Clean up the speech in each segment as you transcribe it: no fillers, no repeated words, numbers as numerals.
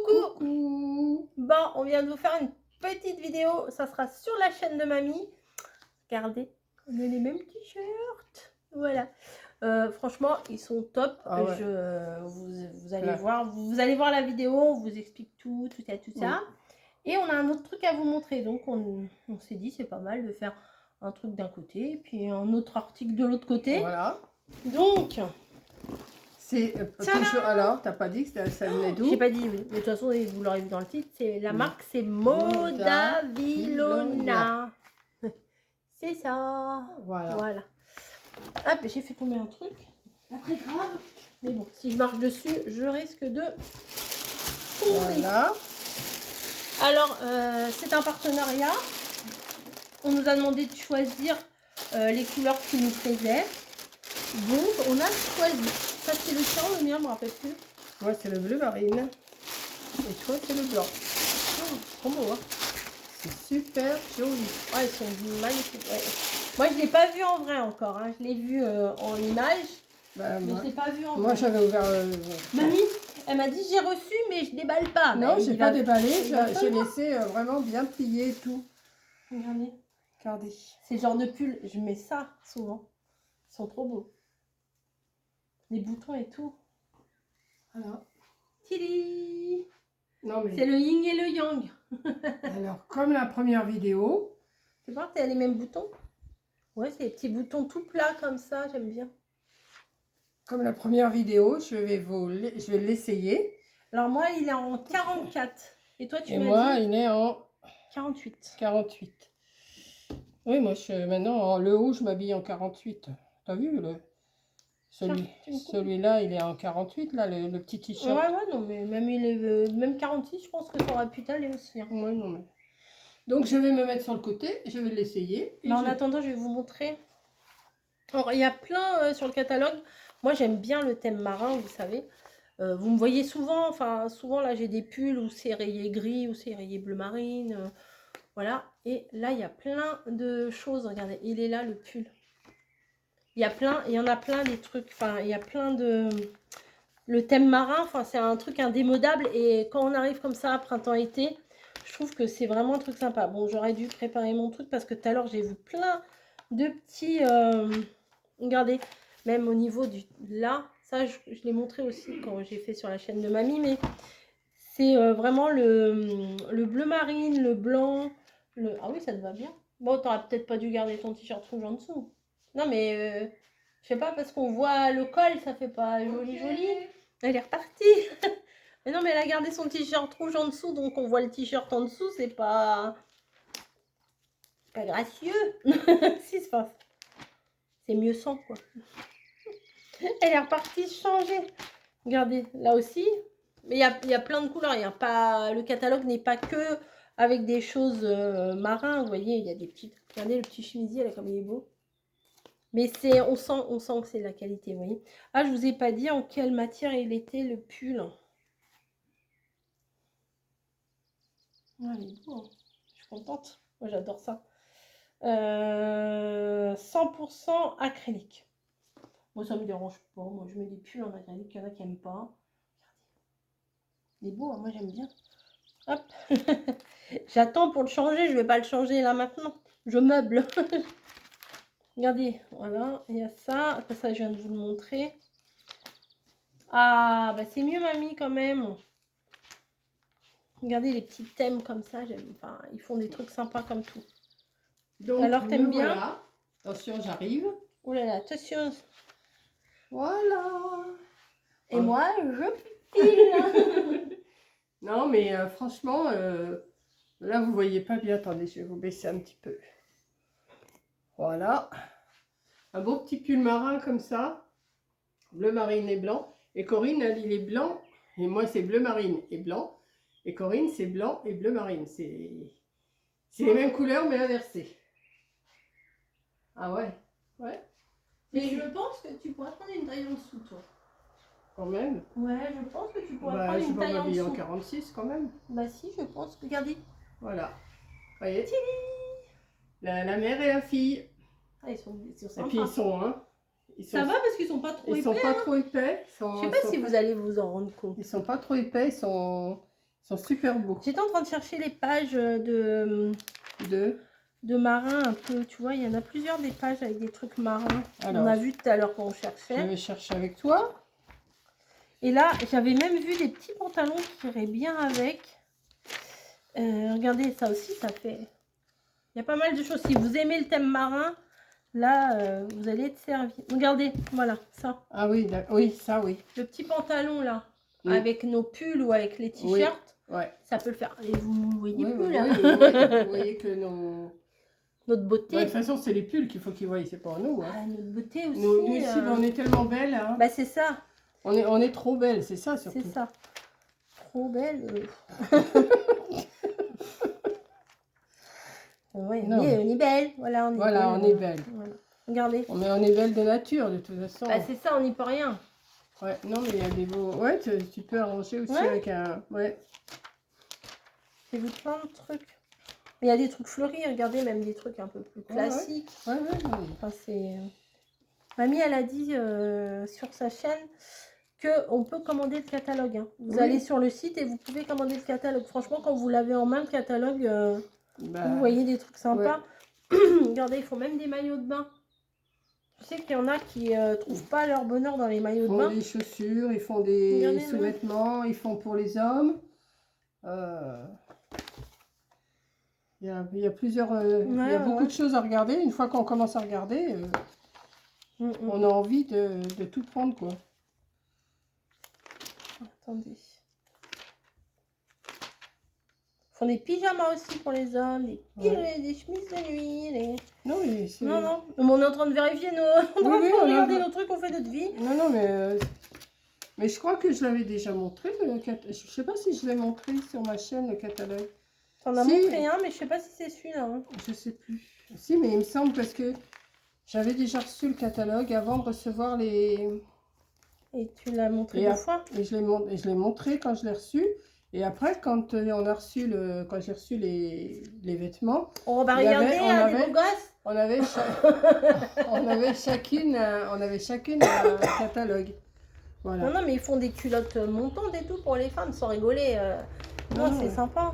Coucou. Coucou. Bon, on vient de vous faire une petite vidéo. Ça sera sur la chaîne de mamie. Regardez, on a les mêmes t-shirts. Voilà. Franchement, ils sont top. Ah ouais. Vous allez voir. Vous allez voir la vidéo. On vous explique tout ça. Et on a un autre truc à vous montrer. Donc, on s'est dit, c'est pas mal de faire un truc d'un côté et puis un autre article de l'autre côté. Voilà. Donc, c'est toujours. Alors, t'as pas dit que ça venait d'où? j'ai pas dit, oui. Mais de toute façon, vous l'aurez vu dans le titre. C'est la marque, c'est Modavilona. C'est ça. Voilà. Hop, j'ai fait tomber un truc. Pas très grave. Mais bon, si je marche dessus, je risque de tomber. Voilà. Alors, c'est un partenariat. On nous a demandé de choisir les couleurs qui nous plaisaient. Donc, on a choisi. Ça, c'est le tien, le mien, je me rappelle plus. Moi, c'est le bleu marine. Et toi, c'est le blanc. Oh, trop beau, hein. C'est super joli. Ouais, ils sont magnifiques. Ouais. Moi, je ne l'ai pas vu en vrai encore. Hein. Je l'ai vu en image. Bah, mais je ne l'ai pas vu en vrai. Moi, j'avais ouvert. Mamie, elle m'a dit j'ai reçu, mais je déballe pas. Non, j'ai pas déballé. J'ai laissé vraiment bien plié tout. Regardez. Regardez. C'est le genre de pull. Je mets ça souvent. Ils sont trop beaux. Les boutons et tout. Voilà. Tili. Non, mais... C'est le yin et le yang. Alors, comme la première vidéo. C'est voir, tu as les mêmes boutons. Ouais, c'est des petits boutons tout plats comme ça. J'aime bien. Comme la première vidéo, je vais l'essayer. Alors moi, il est en 44. Et toi, tu m'as dit? Et moi, il est en 48. 48. Oui, moi, maintenant, le haut, je m'habille en 48. T'as vu celui-là, il est en 48, là, le petit t-shirt. Ouais, non, mais même 46, je pense que ça aurait pu t'aller aussi. Hein. Ouais, non, mais... Donc, je vais me mettre sur le côté, je vais l'essayer. En attendant, je vais vous montrer. Alors, il y a plein sur le catalogue. Moi, j'aime bien le thème marin, vous savez. Vous me voyez souvent, souvent, là, j'ai des pulls où c'est rayé gris, où c'est rayé bleu marine. Voilà. Et là, il y a plein de choses. Regardez, il est là, le pull. Il y en a plein des trucs. Enfin, il y a plein de... Le thème marin, c'est un truc indémodable. Et quand on arrive comme ça, printemps-été, je trouve que c'est vraiment un truc sympa. Bon, j'aurais dû préparer mon truc parce que tout à l'heure, j'ai vu plein de petits... regardez, même au niveau du... Là, ça, je l'ai montré aussi quand j'ai fait sur la chaîne de mamie. Mais c'est vraiment le bleu marine, le blanc. Ah oui, ça te va bien. Bon, t'aurais peut-être pas dû garder ton t-shirt rouge en dessous. Non, mais je sais pas, parce qu'on voit le col, ça fait pas joli. Elle est repartie. Mais non, mais elle a gardé son t-shirt rouge en dessous, donc on voit le t-shirt en dessous, c'est pas gracieux. Si, c'est mieux sans, quoi. Elle est repartie changer. Regardez, là aussi. Mais il y a plein de couleurs. Le catalogue n'est pas que avec des choses marins. Vous voyez, il y a des petites... Regardez le petit chemisier, là, comme il est beau. Mais on sent que c'est de la qualité, vous voyez. Ah, je vous ai pas dit en quelle matière il était, le pull. Ah, il est beau, hein. Je suis contente. Moi, j'adore ça. 100% acrylique. Moi, ça me dérange pas. Moi, je mets des pulls en acrylique. Il y en a qui n'aiment pas. Il est beau, hein. Moi, j'aime bien. Hop. J'attends pour le changer. Je vais pas le changer là maintenant. Je meuble. Regardez, voilà, il y a ça. Après ça, je viens de vous le montrer. Ah, bah c'est mieux, mamie, quand même. Regardez les petits thèmes comme ça. Enfin, ils font des trucs sympas comme tout. Donc, alors, t'aimes bien? Voilà. Attention, j'arrive. Oh là là, attention. Voilà. Et moi, je pile. Non, mais franchement, là, vous voyez pas bien. Attendez, je vais vous baisser un petit peu. Voilà. Un beau petit pull marin comme ça. Bleu marine et blanc. Et Corinne, elle, il est blanc. Et moi, c'est bleu marine et blanc. Et Corinne, c'est blanc et bleu marine. C'est les mêmes couleurs, mais inversées. Ah ouais. Ouais. Mais je pense que tu pourrais prendre une taille en dessous, toi. Quand même. Ouais, je pense que tu pourrais prendre une taille en dessous. Je vais m'habiller en 46 quand même. Bah si, je pense. Regardez. Voilà. Vous voyez, la mère et la fille. Ah, ils sont sympas. Et puis ils sont ça va parce qu'ils sont pas trop épais. Ils sont pas trop épais. Je sais pas si vous allez vous en rendre compte. Ils sont pas trop épais. Ils sont Ils sont super beaux. J'étais en train de chercher les pages de marins un peu, tu vois, il y en a plusieurs des pages avec des trucs marins. Alors, on a vu tout à l'heure quand on Je cherchait. vais chercher avec toi. Et là, j'avais même vu des petits pantalons qui iraient bien avec. Regardez, ça aussi, ça fait... Il y a pas mal de choses. Si vous aimez le thème marin, là, vous allez être servi. Regardez, voilà, ça. Ah oui, oui, ça oui. Le petit pantalon, là, Oui. avec nos pulls ou avec les t-shirts, Ouais. ça peut le faire. Et vous voyez Oui, plus, oui, là. oui, vous voyez que nos... Notre beauté. Ouais, de toute façon, c'est les pulls qu'il faut qu'ils voient, c'est pas nous. Hein. Ah, notre beauté aussi. Nous aussi, on est tellement belles. Hein. Bah, c'est ça. On est trop belles, c'est ça surtout. C'est ça. Trop belle. Ouais, on est belle. Voilà, on est belle. Voilà. Regardez. On est belle de nature, de toute façon. Bah, c'est ça, on n'y peut rien. Ouais, non, mais il y a des beaux... Ouais, tu peux arranger aussi avec un... Ouais. C'est vous plein de trucs. Mais il y a des trucs fleuris, regardez, même des trucs un peu plus classiques. Ouais. Enfin, c'est... Mamie, elle a dit sur sa chaîne qu'on peut commander le catalogue. Hein. Vous allez sur le site et vous pouvez commander le catalogue. Franchement, quand vous l'avez en main, le catalogue, vous voyez des trucs sympas. Ouais. Regardez, ils font même des maillots de bain. Je sais qu'il y en a qui trouvent pas leur bonheur dans les maillots de bain. Ils font des chaussures, ils font des sous-vêtements, ils font pour les hommes. Il y a plusieurs... il y a beaucoup de choses à regarder. Une fois qu'on commence à regarder, on a envie de tout prendre, quoi. Attendez. Ils font des pyjamas aussi pour les hommes, des chemises de nuit. Non, mais non. Mais on est en train de vérifier on est en train de regarder nos trucs, on fait notre vie. Non, mais je crois que je l'avais déjà montré. Je sais pas si je l'ai montré sur ma chaîne, le catalogue. T'en as montré un, mais je sais pas si c'est celui-là. Hein. Je sais plus. Si, mais il me semble parce que j'avais déjà reçu le catalogue avant de recevoir les... Et tu l'as montré deux fois. Et je l'ai montré quand je l'ai reçu. Et après, quand on a reçu quand j'ai reçu les vêtements, on va regarder, des beaux gosses. On avait chacune un catalogue. Voilà. Non, mais ils font des culottes montantes et tout pour les femmes, sans rigoler. Non, c'est sympa.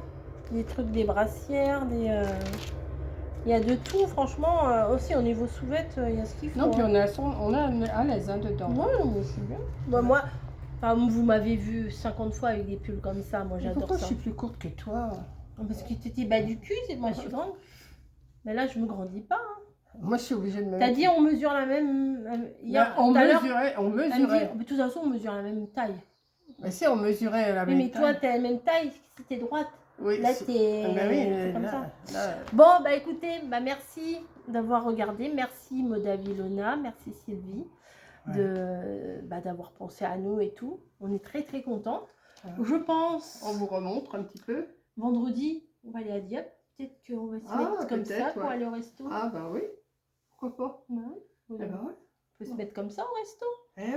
Des trucs, des brassières, il y a de tout, franchement. Aussi, au niveau sous-vêtes, il y a ce qu'il faut. Non, puis on est à l'aise dedans. Ouais, moi, je suis bien. Bah, moi, vous m'avez vu 50 fois avec des pulls comme ça. Moi, j'adore ça. Pourquoi je suis plus courte que toi? Parce que tu étais bas du cul, c'est moi, je suis grande. Mais là, je me grandis pas. Hein. Moi, je suis obligée de me... T'as dit on mesure la même... Hier, on mesurait. Dit, de toute façon, on mesure la même taille. Mais si, on mesurait la même taille. Mais toi, t'es la même taille si t'es droite. Oui, là, t'es comme ça. Là. Bon, bah écoutez, merci d'avoir regardé. Merci Modavilona, merci Sylvie d'avoir pensé à nous et tout. On est très très contents. Je pense... On vous remontre un petit peu. Vendredi, on va aller à Dieppe. Peut-être qu'on va se mettre comme ça pour aller au resto. Ah bah oui, pourquoi pas. On peut se mettre comme ça au resto. Eh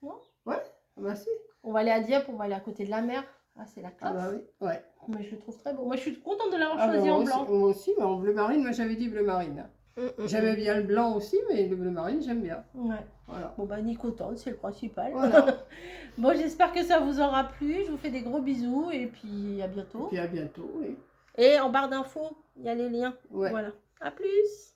oui. Ouais, bah si. On va aller à Dieppe, on va aller à côté de la mer. Ah, c'est la classe. Ah bah oui, ouais. Mais je le trouve très beau. Moi, je suis contente de l'avoir choisi en blanc. Moi aussi, mais en bleu marine, moi j'avais dit bleu marine. J'aimais bien le blanc aussi, mais le bleu marine, j'aime bien. Ouais. Voilà. Bon, bah, ni contente, c'est le principal. Voilà. Bon, j'espère que ça vous aura plu. Je vous fais des gros bisous et puis à bientôt. Et puis à bientôt, oui. Et en barre d'infos, il y a les liens. Ouais. Voilà. À plus.